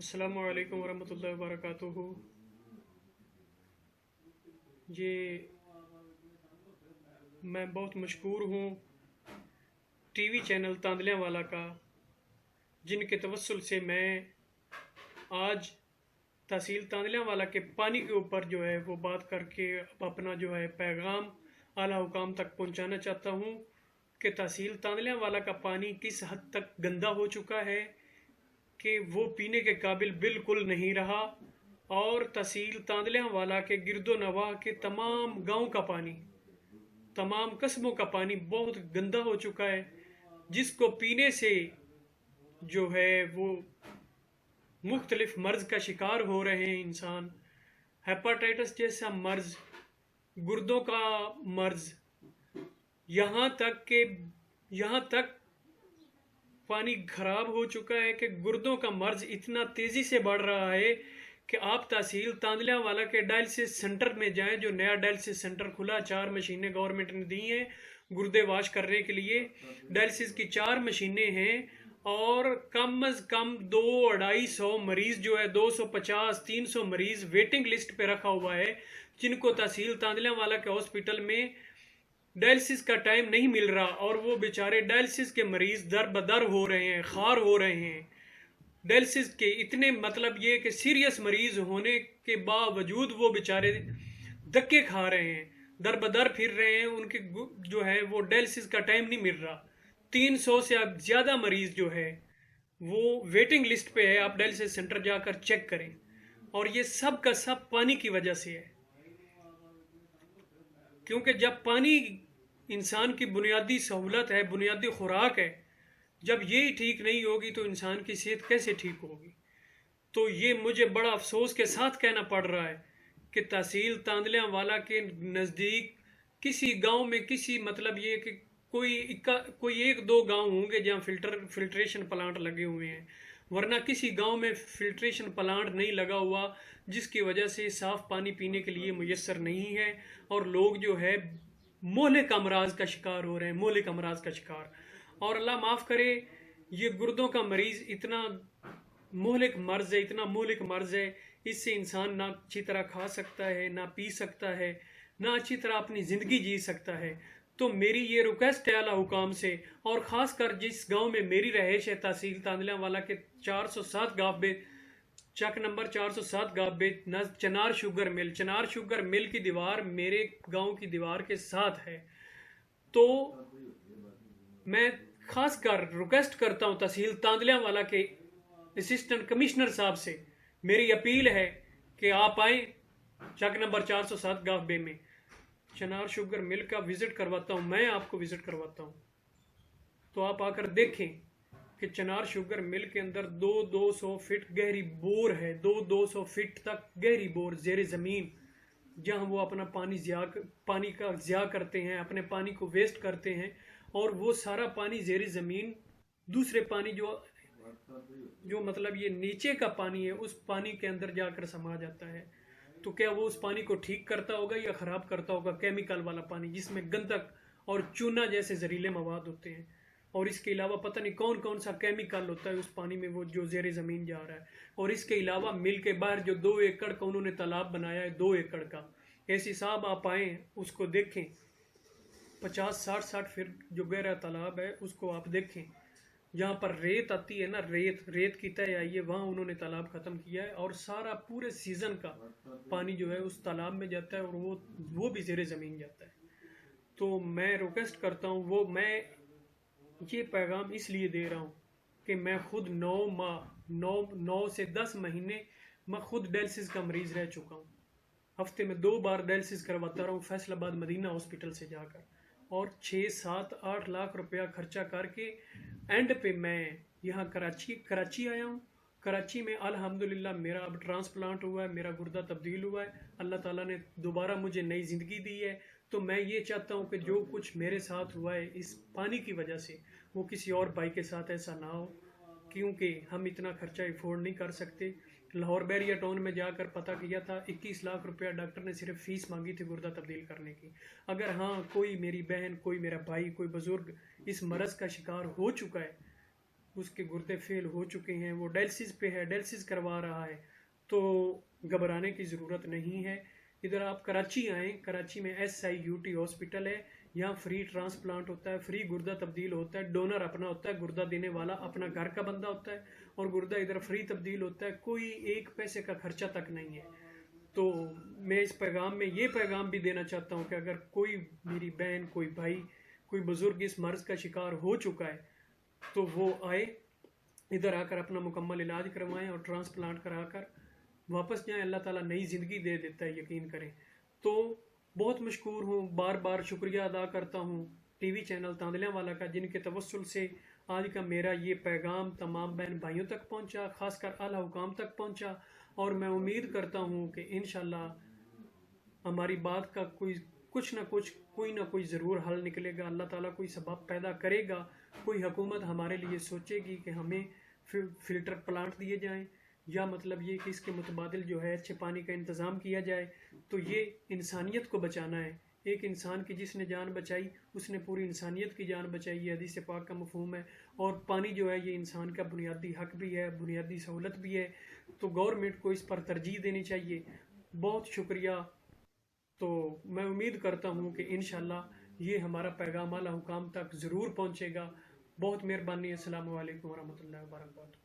अस्सलामु अलैकुम वरहमतुल्लाहि वबरकातुहू। ये मैं बहुत मशहूर हूँ टीवी चैनल तांदलियाँ वाला का, जिनके तवस्सुल से मैं आज तहसील तांदलियाँ वाला के पानी के ऊपर जो है वो बात करके अपना जो है पैगाम आला हुकाम तक पहुँचाना चाहता हूँ कि तहसील तांदलियाँ वाला का पानी किस हद तक गंदा हो चुका है कि वो पीने के काबिल बिल्कुल नहीं रहा। और तहसील तांदलियाँ वाला के गिरदो नवाह के तमाम गांव का पानी, तमाम कस्बों का पानी बहुत गंदा हो चुका है, जिसको पीने से जो है वो मुख्तलिफ मर्ज का शिकार हो रहे हैं इंसान। हेपाटाइटिस जैसा मर्ज, गुर्दों का मर्ज, यहाँ तक पानी खराब हो चुका है कि गुर्दों का मर्ज इतना तेजी से बढ़ रहा है कि आप तहसील तांदलियाँ वाला के डायलिसिस सेंटर में जाएं, जो नया डायलिसिस सेंटर खुला, 4 मशीनें गवर्नमेंट ने दी हैं गुर्दे वाश करने के लिए। डायलिसिस की 4 मशीनें हैं और कम अज कम 200-250 मरीज जो है 250-300 मरीज वेटिंग लिस्ट पे रखा हुआ है, जिनको तहसील तांदलियाँ वाला के हॉस्पिटल में डायलिसिस का टाइम नहीं मिल रहा। और वो बेचारे डायलिसिस के मरीज दर बदर हो रहे हैं, खार हो रहे हैं डायलिसिस के। इतने मतलब ये कि सीरियस मरीज होने के बावजूद वो बेचारे धक्के खा रहे हैं, दर बदर फिर रहे हैं, उनके जो है वो डायलिसिस का टाइम नहीं मिल रहा। 300 से अब ज़्यादा मरीज जो है वो वेटिंग लिस्ट पे है। आप डायलिसिस सेंटर जाकर चेक करें। और ये सब का सब पानी की वजह से है, क्योंकि जब पानी इंसान की बुनियादी सहूलत है, बुनियादी खुराक है, जब ये ठीक नहीं होगी तो इंसान की सेहत कैसे ठीक होगी। तो ये मुझे बड़ा अफसोस के साथ कहना पड़ रहा है कि तहसील तांदलियाँ वाला के नज़दीक किसी गांव में किसी मतलब ये कि कोई 1-2 गांव होंगे जहाँ फिल्ट्रेशन प्लांट लगे हुए हैं, वरना किसी गांव में फिल्ट्रेशन प्लांट नहीं लगा हुआ, जिसकी वजह से साफ़ पानी पीने के लिए मुयस्सर नहीं है। और लोग जो है मोहलिक अमराज का शिकार हो रहे हैं, मोहलिक अमराज का शिकार। और अल्लाह माफ़ करे, ये गुर्दों का मरीज़ इतना मोहलिक मर्ज है, इतना मोहलिक मर्ज है, इससे इंसान ना अच्छी तरह खा सकता है, ना पी सकता है, ना अच्छी तरह अपनी ज़िंदगी जी सकता है। तो मेरी ये रिक्वेस्ट है आला हुकाम से, और ख़ास कर जिस गांव में मेरी रहायश है तहसील तांदलियाँ वाला के 407 गाँव, चक नंबर 407 गाबे, चनार शुगर मिल की दीवार मेरे गांव की दीवार के साथ है। तो मैं खास कर रिक्वेस्ट करता हूं तहसील तांदलियाँ वाला के असिस्टेंट कमिश्नर साहब से, मेरी अपील है कि आप आए चक नंबर 407 गाबे में। चनार शुगर मिल का विजिट करवाता हूं, मैं आपको विजिट करवाता हूं, तो आप आकर देखें कि चनार शुगर मिल के अंदर 200 फीट गहरी बोर है, 200 फीट तक गहरी बोर जेर ज़मीन, जहां वो अपना पानी का ज़िया करते हैं, अपने पानी को वेस्ट करते हैं। और वो सारा पानी जेर ज़मीन दूसरे पानी जो मतलब ये नीचे का पानी है, उस पानी के अंदर जाकर समा जाता है। तो क्या वो उस पानी को ठीक करता होगा या ख़राब करता होगा? केमिकल वाला पानी जिसमें गंधक और चूना जैसे जहरीले मवाद होते हैं, और इसके अलावा पता नहीं कौन कौन सा केमिकल होता है उस पानी में वो जो ज़ेर ज़मीन जा रहा है। और इसके अलावा मिल के बाहर जो 2 एकड़ का उन्होंने तालाब बनाया है, 2 एकड़ का, ऐसी साहब आप आएँ उसको देखें, 50-60 फीट जो गहरा तालाब है उसको आप देखें। जहाँ पर रेत आती है ना, रेत की तय आई है, वहाँ उन्होंने तालाब ख़त्म किया है, और सारा पूरे सीज़न का पानी जो है उस तालाब में जाता है, और वो भी ज़ेर ज़मीन जाता है। तो मैं रिक्वेस्ट करता हूँ, मैं ये पैगाम इसलिए दे रहा हूँ कि मैं खुद 9 से 10 महीने मैं खुद डायलिसिस का मरीज़ रह चुका हूँ। हफ्ते में 2 बार डायलिसिस करवाता रहा हूँ फैसलाबाद मदीना हॉस्पिटल से जाकर, और 6-7-8 लाख रुपया खर्चा करके एंड पे मैं यहाँ कराची आया हूँ। कराची में अल्हम्दुलिल्लाह मेरा अब ट्रांसप्लांट हुआ है, मेरा गुर्दा तब्दील हुआ है, अल्लाह ताला ने दोबारा मुझे नई ज़िंदगी दी है। तो मैं ये चाहता हूँ कि जो कुछ मेरे साथ हुआ है इस पानी की वजह से, वो किसी और भाई के साथ ऐसा ना हो, क्योंकि हम इतना खर्चा अफोर्ड नहीं कर सकते। लाहौर बैरिया टाउन में जाकर पता किया था, 21 लाख रुपया डॉक्टर ने सिर्फ फीस मांगी थी गुर्दा तब्दील करने की। अगर हाँ कोई मेरी बहन, कोई मेरा भाई, कोई बुज़ुर्ग इस मरज़ का शिकार हो चुका है उसके गुर्दे फेल हो चुके हैं, वो डायलिसिस पे है, डायलिसिस करवा रहा है, तो घबराने की ज़रूरत नहीं है। इधर आप कराची आएँ, कराची में SIUT हॉस्पिटल है, यहाँ फ्री ट्रांसप्लांट होता है, फ्री गुर्दा तब्दील होता है, डोनर अपना होता है, गुर्दा देने वाला अपना घर का बंदा होता है, और गुर्दा इधर फ्री तब्दील होता है, कोई एक पैसे का खर्चा तक नहीं है। तो मैं इस पैगाम में ये पैगाम भी देना चाहता हूँ कि अगर कोई मेरी बहन, कोई भाई, कोई बुज़ुर्ग इस मर्ज़ का शिकार हो चुका है तो वो आए, इधर आकर अपना मुकम्मल इलाज करवाएं और ट्रांसप्लांट कराकर वापस जाएं। अल्लाह ताला नई ज़िंदगी दे देता है, यकीन करें। तो बहुत मशकूर हूँ, बार बार शुक्रिया अदा करता हूँ TV चैनल तांदलियाँ वाला का, जिनके तवस्सुल से आज का मेरा ये पैगाम तमाम बहन भाइयों तक पहुँचा, ख़ासकर आला हुकाम तक पहुँचा। और मैं उम्मीद करता हूँ कि इंशाल्लाह हमारी बात का कुछ ना कुछ, कोई ना कोई ज़रूर हल निकलेगा। अल्लाह ताला कोई सबब पैदा करेगा, कोई हुकूमत हमारे लिए सोचेगी कि हमें फ़िल्टर प्लांट दिए जाएं, या मतलब ये कि इसके मुतबादिल जो है अच्छे पानी का इंतज़ाम किया जाए। तो ये इंसानियत को बचाना है। एक इंसान की जिसने जान बचाई, उसने पूरी इंसानियत की जान बचाई, ये हदीस पाक का मफहूम है। और पानी जो है ये इंसान का बुनियादी हक भी है, बुनियादी सहूलत भी है। तो गवर्नमेंट को इस पर तरजीह देनी चाहिए। बहुत शुक्रिया। तो मैं उम्मीद करता हूँ कि इंशाल्लाह ये हमारा पैगाम आला हुकाम तक ज़रूर पहुँचेगा। बहुत मेहरबानी। अस्सलामु अलैकुम वरहमतुल्लाहि वबरकातुहू।